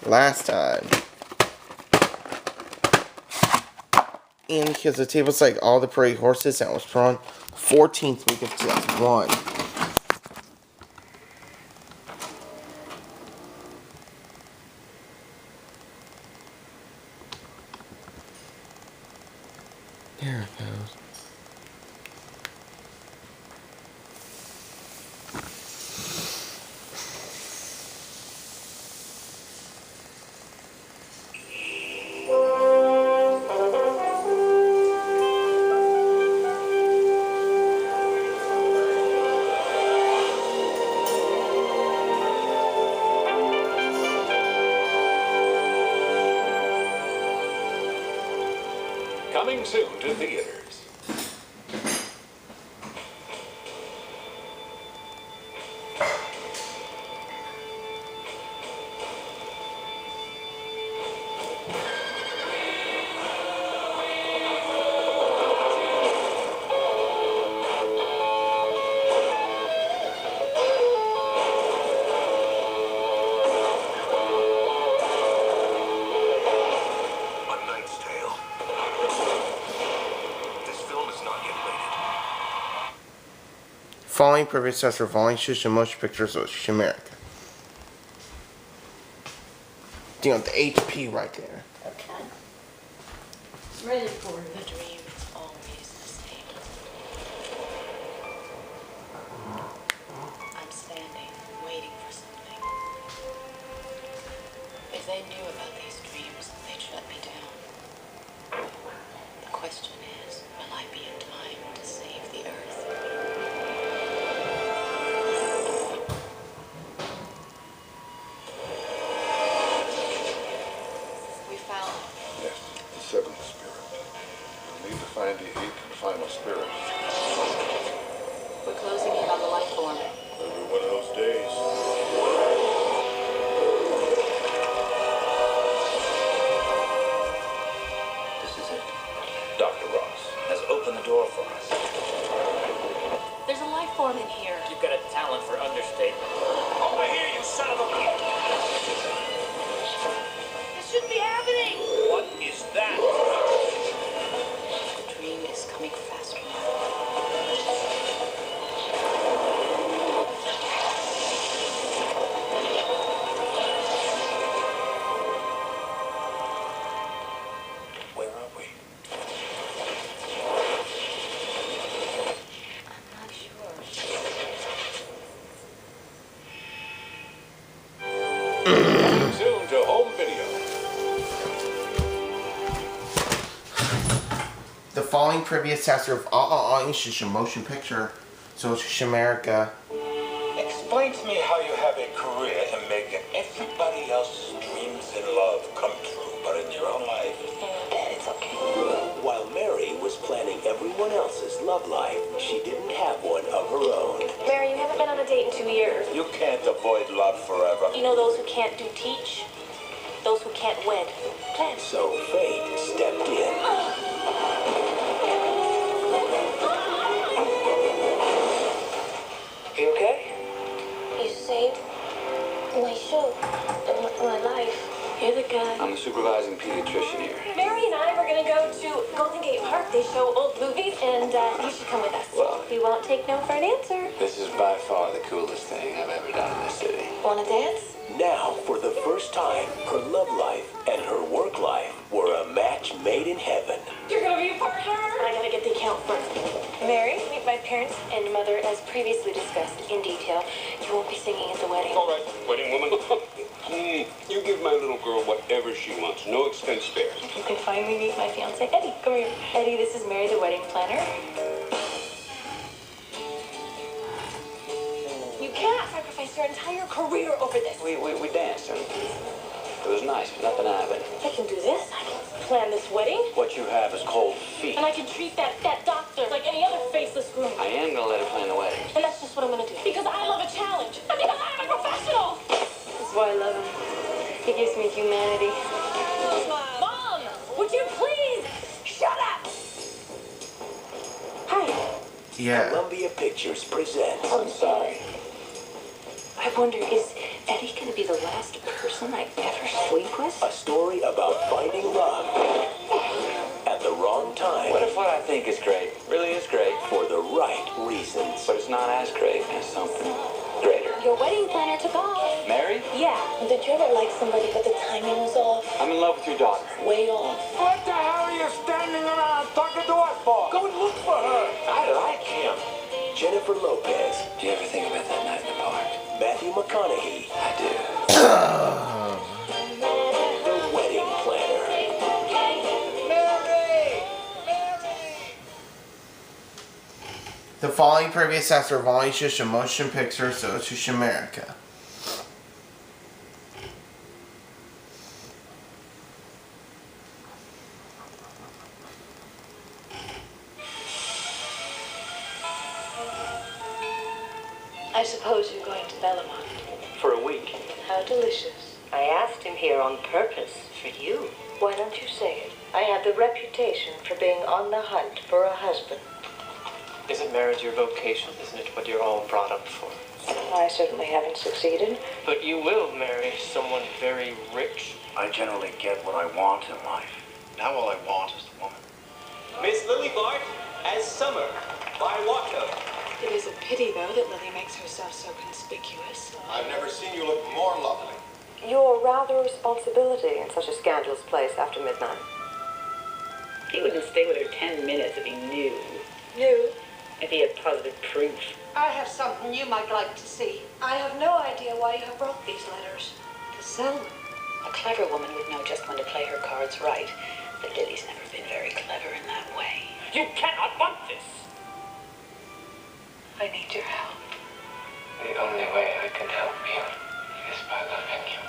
last time. And because the table's like all the parade horses that was drawn 14th week of 2001. There it goes. Coming soon to theaters. Following previous sets for volume shoots and motion pictures of America. You know, the HP right there. Okay. Ready for the dream is always the same. I'm standing, waiting for something. If they knew about these dreams, they'd shut me down. The question is, will I be in time to save the Earth? Seventh spirit. You'll need to find the eighth and final spirit. We're closing in on the life form. Every one of those days. This is it. Dr. Ross has opened the door for us. There's a life form in here. You've got a talent for understatement. Over here, you son of a bitch! This shouldn't be happening! What is that? The dream is coming faster now. Where are we? I'm not sure. Coming soon to home video. The following previous sets of all English motion picture, so it's America. Explain to me how you have a career in making everybody else's dreams and love come true, but in your own life. Dad, it's okay. While Mary was planning everyone else's love life, she didn't have one of her own. Mary, you haven't been on a date in 2 years. You can't avoid love forever. You know those who can't do teach? Those who can't wed. Plan. So fate stepped in. You okay? You saved my show, my life. You're the guy. I'm the supervising pediatrician here. Mary and I were gonna go to Golden Gate Park. They show old movies, and you should come with us. Well, You won't take no for an answer. this is by far the coolest thing I've ever done in this city. Wanna dance? Now, for the first time, her love life and her work life were a match made in heaven. You're gonna be a partner. I gotta get the account first. Mary, meet my parents and mother as previously discussed in detail. You won't be singing at the wedding. All right, wedding woman. You give my little girl whatever she wants. No expense spared. You can finally meet my fiance, Eddie. Come here. Eddie, this is Mary, the wedding planner. You cannot sacrifice your entire career over this. We danced and it was nice, but nothing happened. I can do this. I can plan this wedding. What you have is cold feet. And I can treat that doctor like any other faceless groom. I am gonna let her plan the wedding. And that's just what I'm gonna do. Because I love a challenge. And because I'm a professional. That's why I love him. He gives me humanity. Mom, would you please shut up? Hi. Yeah. Columbia Pictures presents. I'm sorry. I wonder, is Eddie gonna be the last person I ever sleep with? A story about finding love at the wrong time. What if what I think is great really is great, For the right reasons. but it's not as great as something greater? Your wedding planner took off. Mary, Yeah. Did you ever like somebody but the timing was off? I'm in love with your daughter. Way off. What the hell are you standing around talking to us for? Go and look for her. I like him. Jennifer Lopez, Do you ever think about that night in the park? Matthew McConaughey, I do. The Wedding Planner. Mary! The following previous acts are VHS Motion Picture Association America. I suppose you're going to Bellamont. For a week. How delicious. I asked him here on purpose for you. Why don't you say it? I have the reputation for being on the hunt for a husband. Isn't marriage your vocation? Isn't it what you're all brought up for? I certainly haven't succeeded. But you will marry someone very rich. I generally get what I want in life. Now all I want is the woman. Miss Lily Bart as Summer by Watto. It is a pity, though, that Lily makes herself so conspicuous. I've never seen you look more lovely. You're rather a responsibility in such a scandalous place after midnight. He wouldn't stay with her 10 minutes if he knew. You? If he had positive proof. I have something you might like to see. I have no idea why you have brought these letters. To sell them. A clever woman would know just when to play her cards right. But Lily's never been very clever in that way. You cannot want this! I need your help. The only way I can help you is by loving you.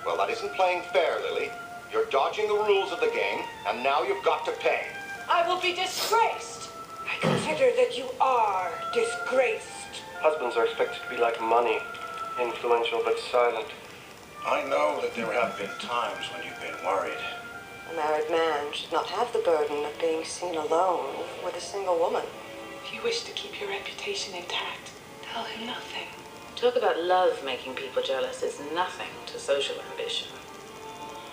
Well, that isn't playing fair, Lily. You're dodging the rules of the game, and now you've got to pay. I will be disgraced. I consider that you are disgraced. Husbands are expected to be like money, influential but silent. I know that there have been times when you've been worried. A married man should not have the burden of being seen alone with a single woman. If you wish to keep your reputation intact, tell him nothing. Talk about love making people jealous is nothing to social ambition.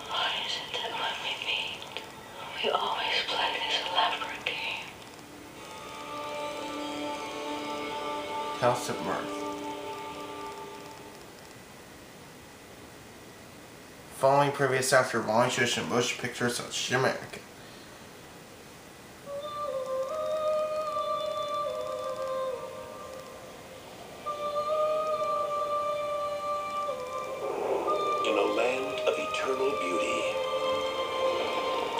Why is it that when we meet, we always play this elaborate game? House of Mirth. Following previous acts are VHS Motion Picture Association America. In a land of eternal beauty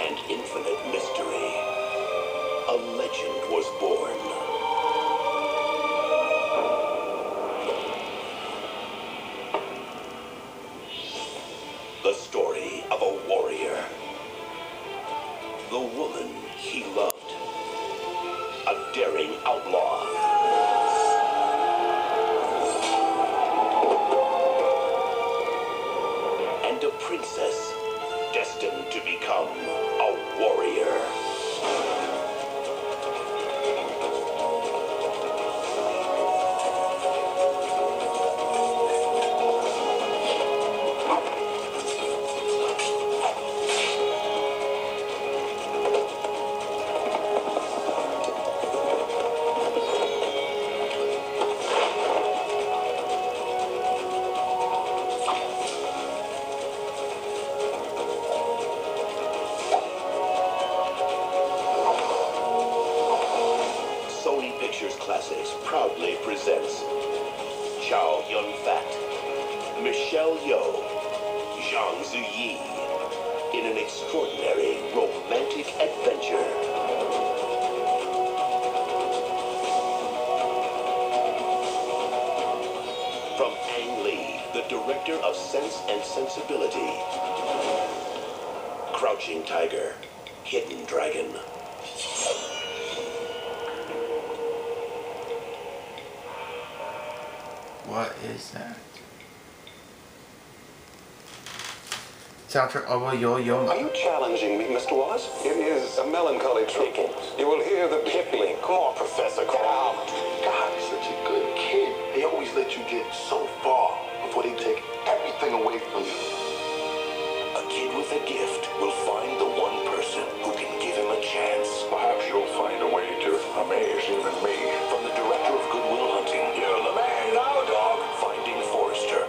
and infinite mystery, a legend was born. The story of a warrior. The woman he loved. A daring outlaw. And a princess destined to become a warrior. Classics proudly presents Chow Yun-fat, Michelle Yeoh, Zhang Ziyi in an extraordinary romantic adventure. From Ang Lee, the director of Sense and Sensibility. Crouching Tiger, Hidden Dragon. What is that? Soundtrack of Yo Yo. Are you challenging me, Mr. Wallace? It is a melancholy truth. You will hear the Kipling. Come on, Professor, come out. God, he's such a good kid. They always let you get so far before they you take everything away from you. A kid with a gift will find the one person who can give him a chance. Perhaps you'll find a way to amaze even me. From the director of Good Will Hunting, You're the man now, dog. Finding Forrester.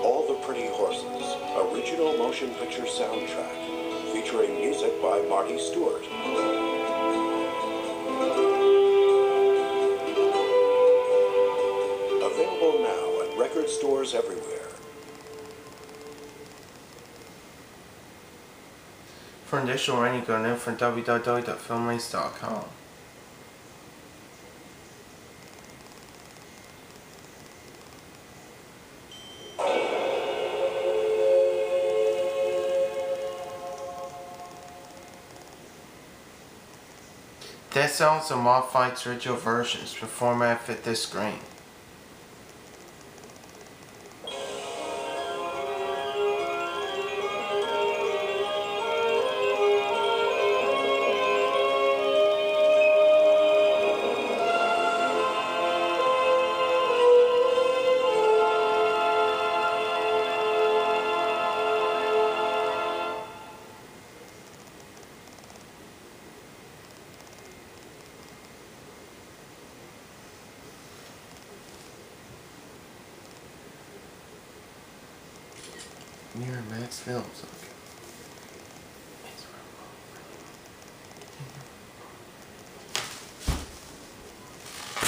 All the Pretty Horses, original motion picture soundtrack, featuring music by Marty Stewart. Available now at record stores everywhere. For additional rating, go to www.filmlinks.com. Dead Cells and modified original versions. The format fit this screen. Miramax Films, okay.